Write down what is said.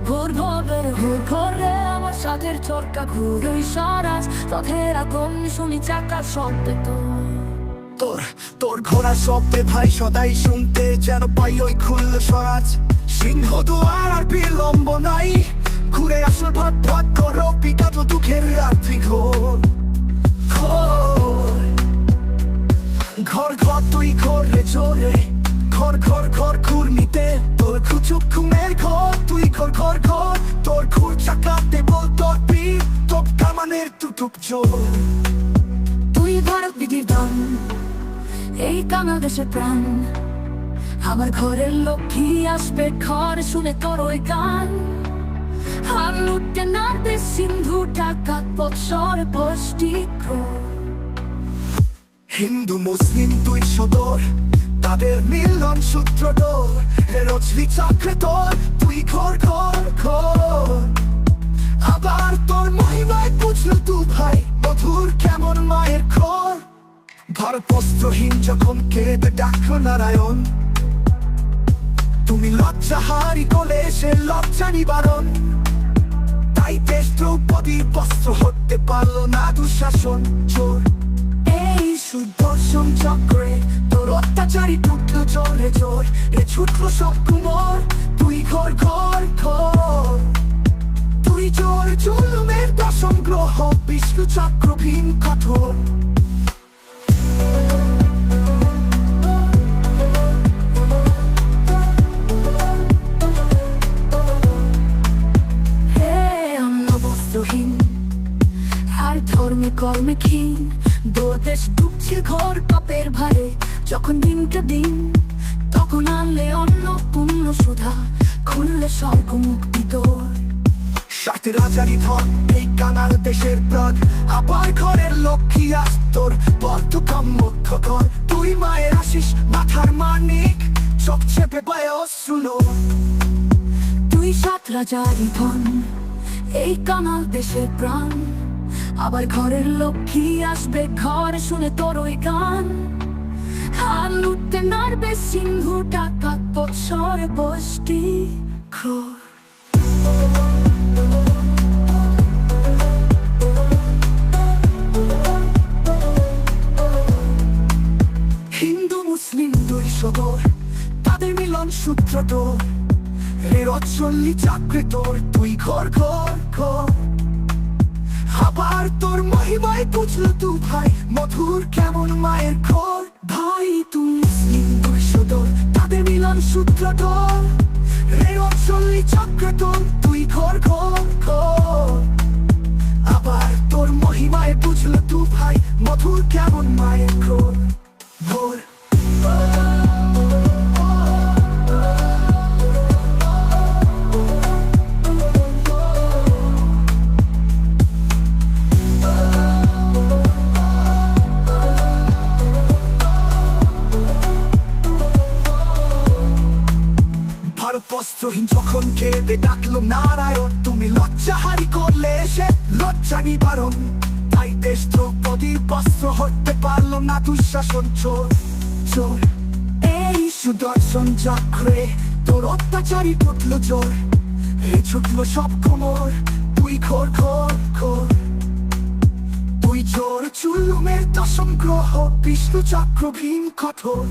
ভোর ভোরে আমার সাথের চরকা ঘুরে সারাজ রথের আগুন শুনি চাকার শব্দে তোর তোর ঘোড়া শব্দে ভাই সদাই শুনতে যেন পাই ওই খুলল স্বরাজ। সিংহ দুয়ার আর বিলম্ব নাই, ঘুরে আসল ভাত ভাত করো পিটাতো দুঃখের রাত্রি ঘোর ঘর ঘর তুই ঘরে জোরে ঘর ঘর ঘর ঘূর্ণিতে তোর খুচুক ঘুমের ঘর তুই ঘর ঘর ঘর তোর ঘুর চাকাতে বল তোর পিঠ তোর কামানের টুটুক জোর। তুই ভারত বিধির দান, এই কাঙাল দেশের প্রাণ, আমার ঘরের লক্ষ্মী আসবে ঘর শুনে তোর ওই গান। আর লুটে নাড়বে সিন্ধু ডাকাত বৎসর বষ্টি হিন্দু মুসলিম দুই সদর তাদের মিলন সূত্র ডোর রচলি চক্রে তোর তুই ঘর ঘর ঘর। আবার তোর মহিমায় বুঝলো তু ভাই মধুর কেমন মায়ের ঘর। ভারত বস্ত্রহীন যখন কেঁদে ডাকলো নারায়ণ, তুমি লজ্জাহারি কোলে এসে লজ্জা নিবারণ। তাই দেশ দ্রৌপদীর বস্ত্র হতে পারলো না দুঃশাসন চোর। এই সুদর্শন চক্রে তোর অত্যাচারী টুটলো জোরে জোর এ ছুটলো সব কুমোর তুই ঘর ঘর ঘর। তুই জোর জুলুমের দশম গ্রহ বিষ্ণু চক্র ভীম কঠোর। আর ধর্মে কর্মে ক্ষীণ দেশ ডুবছে ঘর পাপের ভারে। যখন দিনকে দিন তখন আনলে অন্য পুণ্য সুধা খুললে স্বর্গ মুক্তি তোর। সাথে রাজারি ধর এই কানাল দেশের প্রাণ, আবার ঘরের লক্ষ্মী আস তোর বদ্ধ কাম্যক্ষ কর। তুই মায়ের আসিস মাথার মানিক চোখ চেপে বয়স শুনো। তুই সাত রাজারি ধন, এই কানাল দেশের প্রাণ, আবার ঘরের লক্ষ্মী আসবে ঘর শুনে তোর ওই গান। আর লুটতে নাড়বে সিন্ধু ডাকাত বৎসর বষ্টি ঘোর। হিন্দু মুসলিম দুই সদর তাদের মিলন সূত্র তোর রচল্লি চাকরি তোর তুই ঘর ঘর ঘর। আবার তোর মহিমায় বুঝলো তু ভাই মধুর কেমন মায়ের ঘর। ভাই তুই মুসলিম দুই সদর তাদের মিলন সূত্র তোর রচল্লি চক্র তোর তুই ঘর ঘর ঘর। আবার তোর মহিমায় বুঝলো তু ভাই মধুর কেমন মায়ের ঘর ঘর। বস্ত্রহীন যখন কেঁদে ডাকলো নারায়ণ, তুমি লজ্জাহারি করলে এসে লজ্জা নিবারণ। তাই দেশ দ্রৌপদীর বস্ত্র হতে পারলো না দুঃশাসন চোর চোর। এই সুদর্শন চক্রে তোর অত্যাচারী টুটলো জোর এ ছুটলো সব কোমর তুই ঘোর ঘোর ঘোর। তুই জোর চুলুমের দশম গ্রহ বিষ্ণু চক্র ভীম কঠোর।